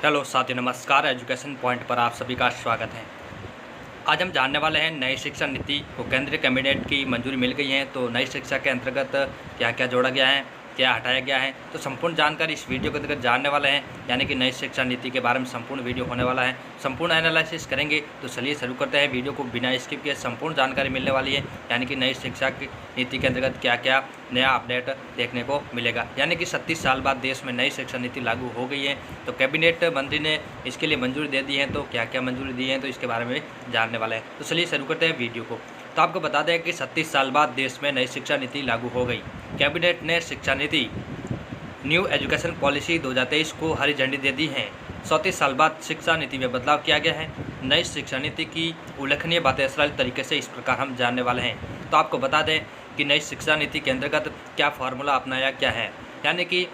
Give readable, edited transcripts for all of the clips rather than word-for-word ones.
Hello साथियों, नमस्कार। Education point पर आप सभी का स्वागत है। आज हम जानने वाले हैं नई शिक्षा नीति को केंद्रीय कैबिनेट की मंजूरी मिल गई है। तो नई शिक्षा के अंतर्गत क्या क्या जोड़ा गया है, क्या हटाया गया है, तो संपूर्ण जानकारी इस वीडियो के अंतर्गत जानने वाले हैं। यानी कि नई शिक्षा नीति के बारे में संपूर्ण वीडियो होने वाला है, संपूर्ण एनालिसिस करेंगे। तो चलिए शुरू करते हैं। वीडियो को बिना स्किप किए संपूर्ण जानकारी मिलने वाली है। यानी कि नई शिक्षा की नीति के अंतर्गत क्या क्या नया अपडेट देखने को मिलेगा। यानी कि 37 साल बाद देश में नई शिक्षा नीति लागू हो गई है। तो कैबिनेट मंत्री ने इसके लिए मंजूरी दे दी है। तो क्या क्या मंजूरी दी है, तो इसके बारे में जानने वाले हैं। तो चलिए शुरू करते हैं वीडियो को। तो आपको बता दें कि 37 साल बाद देश में नई शिक्षा नीति लागू हो गई। कैबिनेट ने शिक्षा नीति न्यू एजुकेशन पॉलिसी 2023 को हरी झंडी दे दी है। 37 साल बाद शिक्षा नीति में बदलाव किया गया है। नई शिक्षा नीति की उल्लेखनीय बातें असरल तरीके से इस प्रकार हम जानने वाले हैं। तो आपको बता दें कि नई शिक्षा नीति के अंतर्गत क्या फार्मूला अपनाया गया है। यानी कि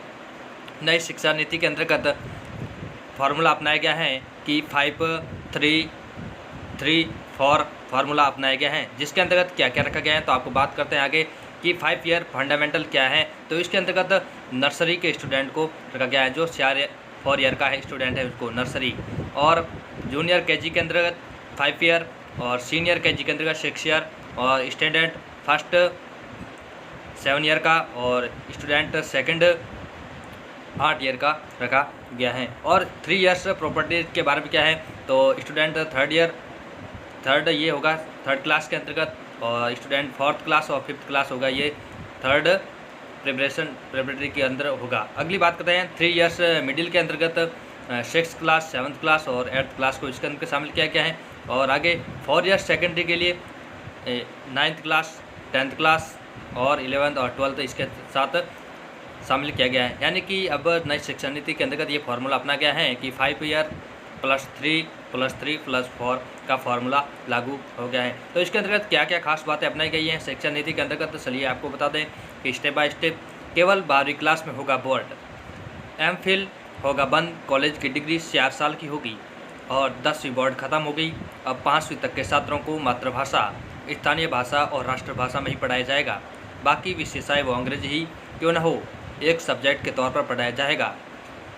नई शिक्षा नीति के अंतर्गत फार्मूला अपनाया गया है कि 5-3-3-4 फार्मूला अपनाया गया है। जिसके अंतर्गत क्या क्या रखा गया है, तो आपको बात करते हैं आगे कि 5 ईयर फंडामेंटल क्या है। तो इसके अंतर्गत नर्सरी के स्टूडेंट को रखा गया है। जो 4 ईयर का है स्टूडेंट है उसको नर्सरी, और जूनियर केजी के अंतर्गत 5 ईयर, और सीनियर केजी के अंतर्गत 6 ईयर, और स्टूडेंट फर्स्ट 7 ईयर का, और स्टूडेंट सेकंड 8 ईयर का रखा गया है। और 3 ईयर्स प्रॉपर्टी के बारे में क्या है, तो स्टूडेंट थर्ड ये होगा 3rd क्लास के अंतर्गत, और स्टूडेंट 4th क्लास और 5th क्लास होगा ये 3rd प्रिपरेटरी के अंदर होगा। अगली बात करते हैं 3 ईयर्स मिडिल के अंतर्गत 6th क्लास, 7th क्लास और 8th क्लास को इसके अंदर शामिल किया गया है। और आगे 4 ईयर्स सेकेंडरी के लिए 9th क्लास, 10th क्लास और 11th और 12th इसके साथ शामिल किया गया है। यानी कि अब नई शिक्षा नीति के अंतर्गत ये फार्मूला अपना गया है कि 5 ईयर +3+3+4 का फार्मूला लागू हो गया है। तो इसके अंतर्गत क्या क्या खास बातें अपनाई गई हैं शिक्षा नीति के अंतर्गत, तो चलिए आपको बता दें कि स्टेप बाय स्टेप केवल 12वीं क्लास में होगा बोर्ड, एमफिल होगा बंद, कॉलेज की डिग्री 4 साल की होगी, और 10वीं बोर्ड खत्म हो गई। अब 5वीं तक के छात्रों को मातृभाषा, स्थानीय भाषा और राष्ट्रभाषा में ही पढ़ाया जाएगा। बाकी विषय वो अंग्रेजी ही क्यों न हो, एक सब्जेक्ट के तौर पर पढ़ाया जाएगा।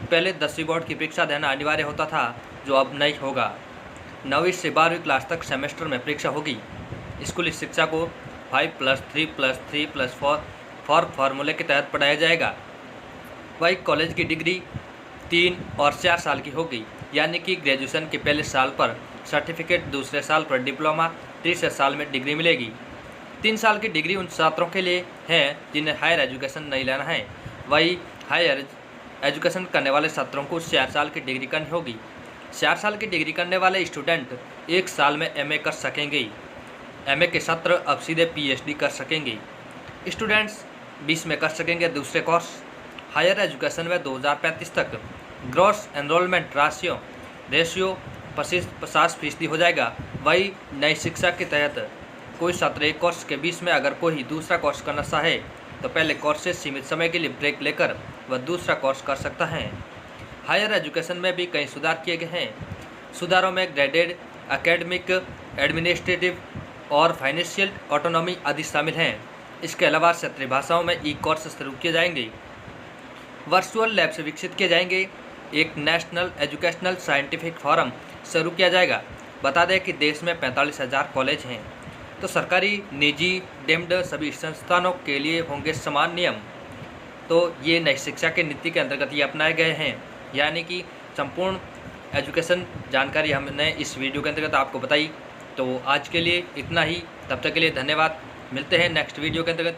पहले 10वीं बोर्ड की परीक्षा देना अनिवार्य होता था, जो अब नहीं होगा। 9वीं से 12वीं क्लास तक सेमेस्टर में परीक्षा होगी। स्कूली शिक्षा को 5+3+3+4 फार्मूले के तहत पढ़ाया जाएगा। वही कॉलेज की डिग्री 3 और 4 साल की होगी। यानी कि ग्रेजुएशन के पहले साल पर सर्टिफिकेट, दूसरे साल पर डिप्लोमा, तीसरे साल में डिग्री मिलेगी। 3 साल की डिग्री उन छात्रों के लिए है जिन्हें हायर एजुकेशन नहीं लेना है। वही हायर एजुकेशन करने वाले छात्रों को 4 साल की डिग्री करनी होगी। 4 साल की डिग्री करने वाले स्टूडेंट 1 साल में एमए कर सकेंगे। एमए के छात्र अब सीधे पीएचडी कर सकेंगे। स्टूडेंट्स 20 में कर सकेंगे दूसरे कोर्स। हायर एजुकेशन में 2035 तक ग्रॉस एनरोलमेंट रेशियो 50% हो जाएगा। वही नई शिक्षा के तहत कोई छात्र एक कोर्स के बीच में अगर कोई दूसरा कोर्स करना चाहे तो पहले कोर्स से सीमित समय के लिए ब्रेक लेकर वह दूसरा कोर्स कर सकता है। हायर एजुकेशन में भी कई सुधार किए गए हैं। सुधारों में ग्रेडेड, एकेडमिक, एडमिनिस्ट्रेटिव और फाइनेंशियल ऑटोनॉमी आदि शामिल हैं। इसके अलावा क्षेत्रीय भाषाओं में ई कोर्स शुरू किए जाएंगे। वर्चुअल लैब्स विकसित किए जाएंगे। एक नेशनल एजुकेशनल साइंटिफिक फोरम शुरू किया जाएगा। बता दें कि देश में 45,000 कॉलेज हैं। तो सरकारी, निजी, डीम्ड सभी संस्थानों के लिए होंगे समान नियम। तो ये नई शिक्षा के नीति के अंतर्गत ये अपनाए गए हैं। यानी कि संपूर्ण एजुकेशन जानकारी हमने इस वीडियो के अंतर्गत आपको बताई। तो आज के लिए इतना ही। तब तक के लिए धन्यवाद। मिलते हैं नेक्स्ट वीडियो के अंतर्गत।